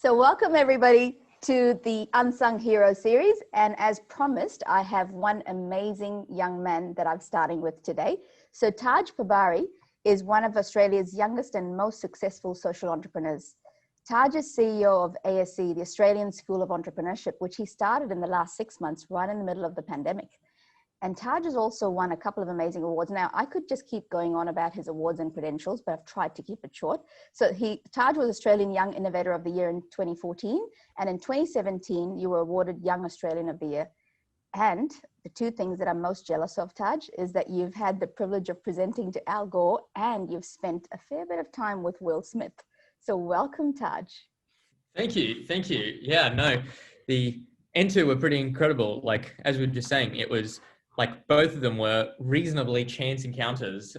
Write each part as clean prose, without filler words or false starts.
So welcome everybody to the Unsung Hero series. And as promised, I have one amazing young man that I'm starting with today. So Taj Pabari is one of Australia's youngest and most successful social entrepreneurs. Taj is CEO of ASE, the Australian School of Entrepreneurship, which he started in the last 6 months, right in the middle of the pandemic. And Taj has also won a couple of amazing awards. Now, I could just keep going on about his awards and credentials, but I've tried to keep it short. So Taj was Australian Young Innovator of the Year in 2014. And in 2017, you were awarded Young Australian of the Year. And the two things that I'm most jealous of, Taj, is that you've had the privilege of presenting to Al Gore and you've spent a fair bit of time with Will Smith. So welcome, Taj. Thank you. Thank you. Yeah, no, the N2 were pretty incredible. Like, as we were just saying, it was like both of them were reasonably chance encounters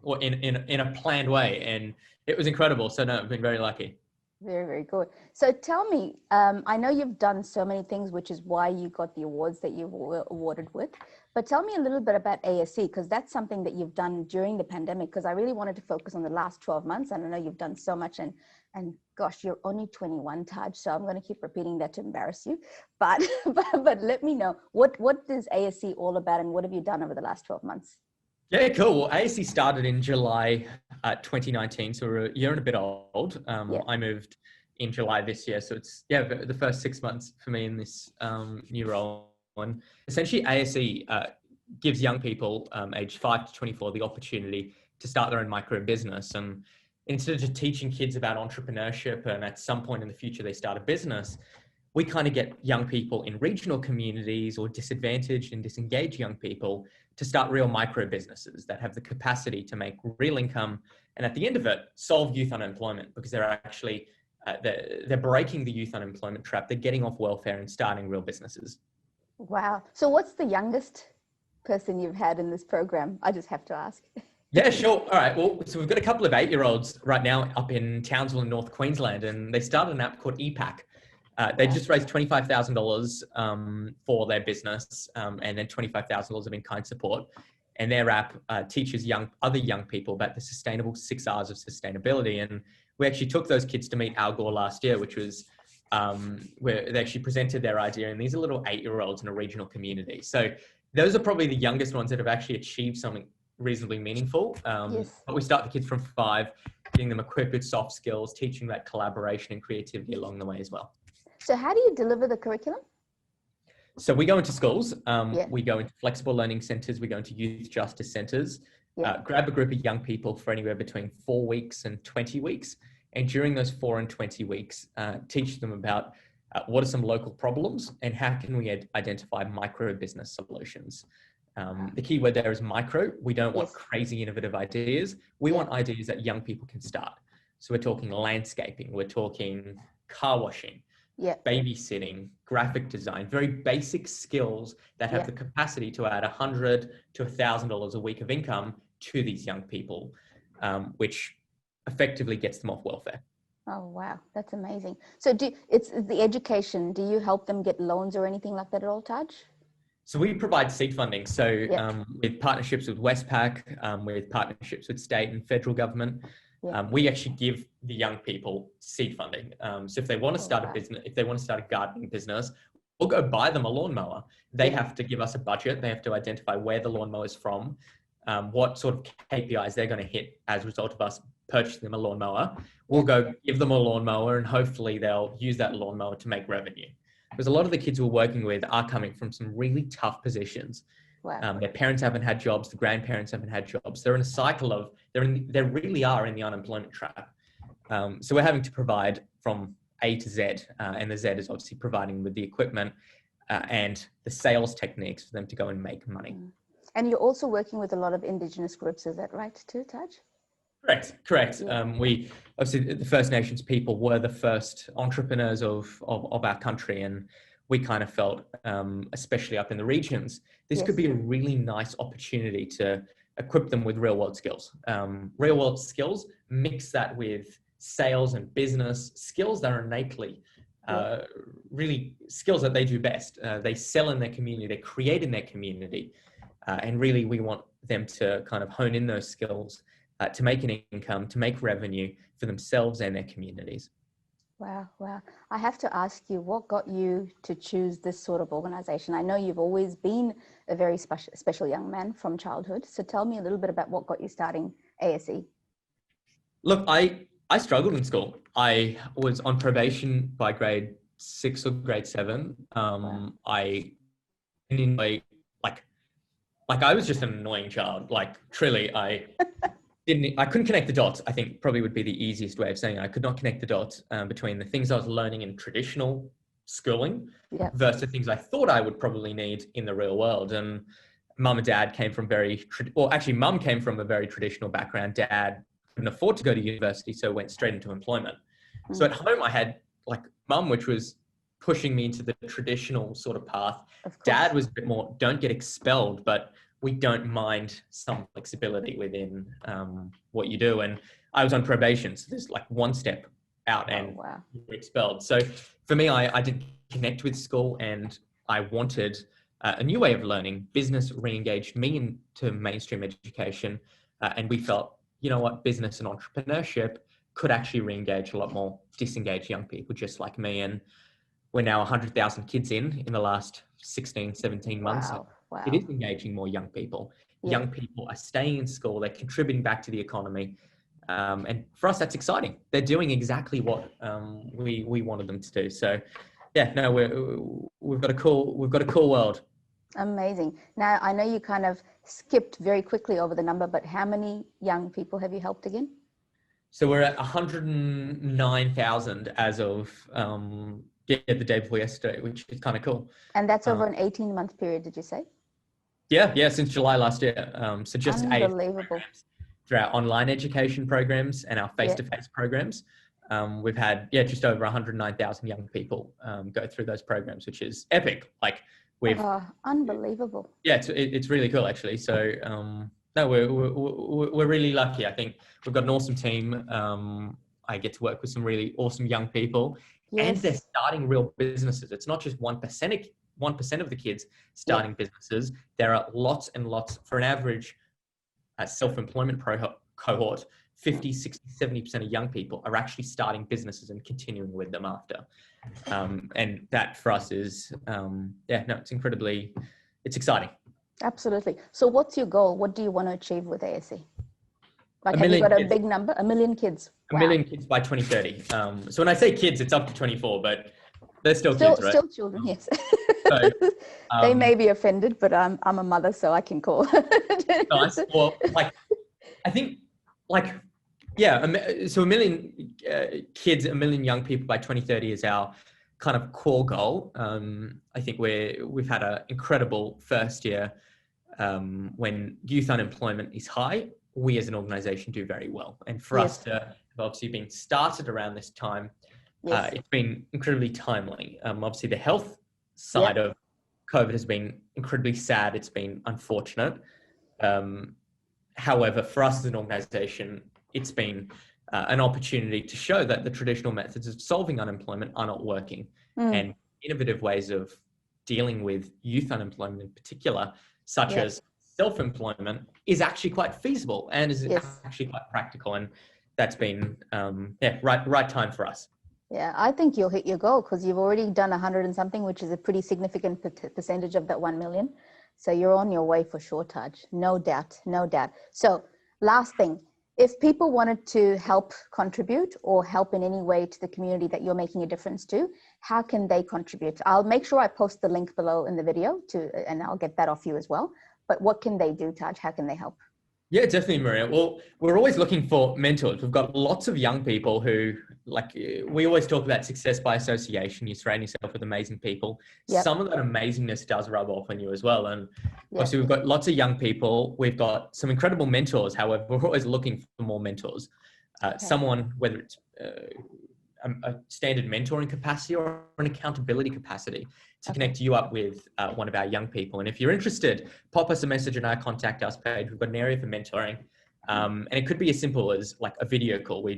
or in a planned way. And it was incredible. So no, I've been very lucky. Very, very good. So tell me, I know you've done so many things, which is why you got the awards that you were awarded with. But tell me a little bit about ASE, because that's something that you've done during the pandemic, because I really wanted to focus on the last 12 months. And I know you've done so much. And gosh, you're only 21, Taj. So I'm going to keep repeating that to embarrass you. But let me know, what is ASE all about and what have you done over the last 12 months? Yeah, cool. Well, ASE started in July 2019, so we're a year and a bit old. I moved in July this year, so it's the first 6 months for me in this new role. And essentially, ASE gives young people aged 5 to 24 the opportunity to start their own micro business. And instead of just teaching kids about entrepreneurship and at some point in the future they start a business, we kind of get young people in regional communities or disadvantaged and disengaged young people to start real micro businesses that have the capacity to make real income. And at the end of it, solve youth unemployment, because they're actually, they're breaking the youth unemployment trap. They're getting off welfare and starting real businesses. Wow. So what's the youngest person you've had in this program? I just have to ask. Yeah, sure. All right. Well, so we've got a couple of 8-year-olds right now up in Townsville in North Queensland, and they started an app called EPAC. They just raised $25,000 for their business and then $25,000 of in-kind support. And their app teaches other young people about the sustainable 6 R's of sustainability. And we actually took those kids to meet Al Gore last year, which was where they actually presented their idea. And these are little 8-year-olds in a regional community. So those are probably the youngest ones that have actually achieved something reasonably meaningful. Yes. But we start the kids from 5, getting them equipped with soft skills, teaching that collaboration and creativity along the way as well. So how do you deliver the curriculum? So we go into schools, we go into flexible learning centres, we go into youth justice centres, grab a group of young people for anywhere between 4 weeks and 20 weeks. And during those 4 and 20 weeks, teach them about what are some local problems and how can we identify micro business solutions. The key word there is micro. We don't want crazy innovative ideas. We want ideas that young people can start. So we're talking landscaping, we're talking car washing, babysitting, graphic design, very basic skills that have the capacity to add $100 to $1,000 a week of income to these young people, which effectively gets them off welfare. Oh, wow. That's amazing. So it's the education. Do you help them get loans or anything like that at all, Taj? So we provide seed funding. So with partnerships with Westpac, with partnerships with state and federal government, we actually give the young people seed funding. So if they want to start a business, if they want to start a gardening business, we'll go buy them a lawnmower. They have to give us a budget. They have to identify where the lawnmower is from, what sort of KPIs they're going to hit as a result of us purchasing them a lawnmower. We'll go give them a lawnmower and hopefully they'll use that lawnmower to make revenue. Because a lot of the kids we're working with are coming from some really tough positions. Wow. Their parents haven't had jobs. The grandparents haven't had jobs. They're in a cycle of, they really are in the unemployment trap. So we're having to provide from A to Z, and the Z is obviously providing with the equipment and the sales techniques for them to go and make money. And you're also working with a lot of Indigenous groups, is that right too, Taj? Correct. We obviously, the First Nations people were the first entrepreneurs of our country, and we kind of felt, especially up in the regions, this could be a really nice opportunity to equip them with real world skills. Real world skills, mix that with sales and business skills that are innately really skills that they do best. They sell in their community, they create in their community, and really we want them to kind of hone in those skills to make an income, to make revenue for themselves and their communities. Wow, wow. I have to ask you, what got you to choose this sort of organization? I know you've always been a very special young man from childhood. So tell me a little bit about what got you starting ASE. Look, I struggled in school. I was on probation by grade 6 or grade 7. Wow. I didn't enjoy, like, like I was just an annoying child. Like, truly, I couldn't connect the dots. I think probably would be the easiest way of saying it. I could not connect the dots between the things I was learning in traditional schooling Yeah. versus the things I thought I would probably need in the real world. And mum and dad came from mum came from a very traditional background. Dad couldn't afford to go to university, so went straight into employment. So at home, I had like mum, which was pushing me into the traditional sort of path. Of course. Dad was a bit more, don't get expelled, but we don't mind some flexibility within what you do. And I was on probation, so there's like one step out and wow. you're expelled. So for me, I didn't connect with school, and I wanted a new way of learning. Business re-engaged me into mainstream education, and we felt, you know what, business and entrepreneurship could actually re-engage a lot more disengaged young people just like me. And we're now 100,000 kids in the last 16, 17 months. Wow. Wow. It is engaging more young people. Yeah. Young people are staying in school. They're contributing back to the economy. And for us, that's exciting. They're doing exactly what we wanted them to do. So yeah, no, we've got a cool world. Amazing. Now, I know you kind of skipped very quickly over the number, but how many young people have you helped again? So we're at 109,000 as of the day before yesterday, which is kind of cool. And that's over an 18-month period, did you say? Yeah, since July last year. So just unbelievable. Through our online education programs and our face-to-face programs. We've had just over 109,000 young people go through those programs, which is epic. Like unbelievable. Yeah, it's really cool actually. So no, we're really lucky. I think we've got an awesome team. I get to work with some really awesome young people, and they're starting real businesses. It's not just 1% of the kids starting businesses. There are lots and lots. For an average self-employment cohort, 50, 60, 70% of young people are actually starting businesses and continuing with them after. And that for us is, it's exciting. Absolutely. So what's your goal? What do you want to achieve with ASE? Like, have you got a big number? 1 million kids? Wow. 1 million kids by 2030. So when I say kids, it's up to 24, but they're still kids, right? Still children, yes. So, they may be offended, but I'm a mother, so I can call. Nice. Well, I think, so 1 million kids, 1 million young people by 2030 is our kind of core goal. I think we've had an incredible first year. When youth unemployment is high, we as an organization do very well. And for us to have obviously been started around this time, it's been incredibly timely. Obviously the health side of COVID has been incredibly sad. It's been unfortunate. However, for us as an organization, it's been an opportunity to show that the traditional methods of solving unemployment are not working, and innovative ways of dealing with youth unemployment in particular, such as self-employment, is actually quite feasible and is actually quite practical. And that's been right time for us. Yeah, I think you'll hit your goal because you've already done 100 and something, which is a pretty significant percentage of that 1 million. So you're on your way for sure, Taj. No doubt, no doubt. So last thing, if people wanted to help contribute or help in any way to the community that you're making a difference to, how can they contribute? I'll make sure I post the link below in the video and I'll get that off you as well. But what can they do, Taj? How can they help? Yeah, definitely, Maria. Well, we're always looking for mentors. We've got lots of young people who, we always talk about success by association. You surround yourself with amazing people. Some of that amazingness does rub off on you as well. And obviously we've got lots of young people. We've got some incredible mentors. However, we're always looking for more mentors. Someone, whether it's a standard mentoring capacity or an accountability capacity, to connect you up with one of our young people. And if you're interested, pop us a message on our contact us page. We've got an area for mentoring. And it could be as simple as like a video call.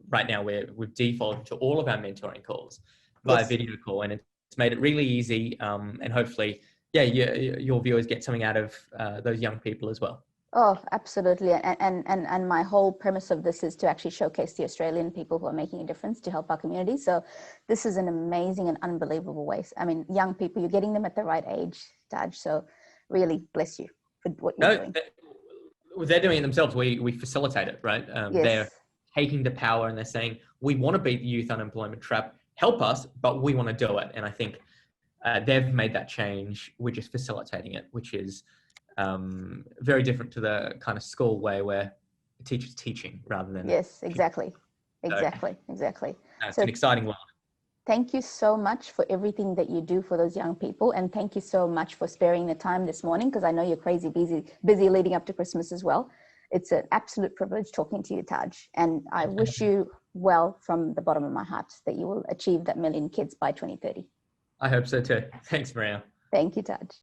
Right now we've defaulted to all of our mentoring calls via video call, and it's made it really easy. And hopefully, your viewers get something out of those young people as well. Oh, absolutely. And my whole premise of this is to actually showcase the Australian people who are making a difference to help our community. So this is an amazing and unbelievable way. I mean, young people, you're getting them at the right age, Taj. So really bless you for what you're No, doing. they're doing it themselves. We facilitate it, right? They're Yes. taking the power and they're saying, we want to beat the youth unemployment trap. Help us, but we want to do it. And I think they've made that change. We're just facilitating it, which is very different to the kind of school way where the teacher's teaching rather than. Yes, exactly. Exactly. So, Exactly. it's So an exciting world. thank you so much for everything that you do for those young people. And thank you so much for sparing the time this morning, because I know you're crazy busy leading up to Christmas as well. It's an absolute privilege talking to you, Taj. And I wish you well from the bottom of my heart that you will achieve that 1 million kids by 2030. I hope so too. Thanks, Maria. Thank you, Taj.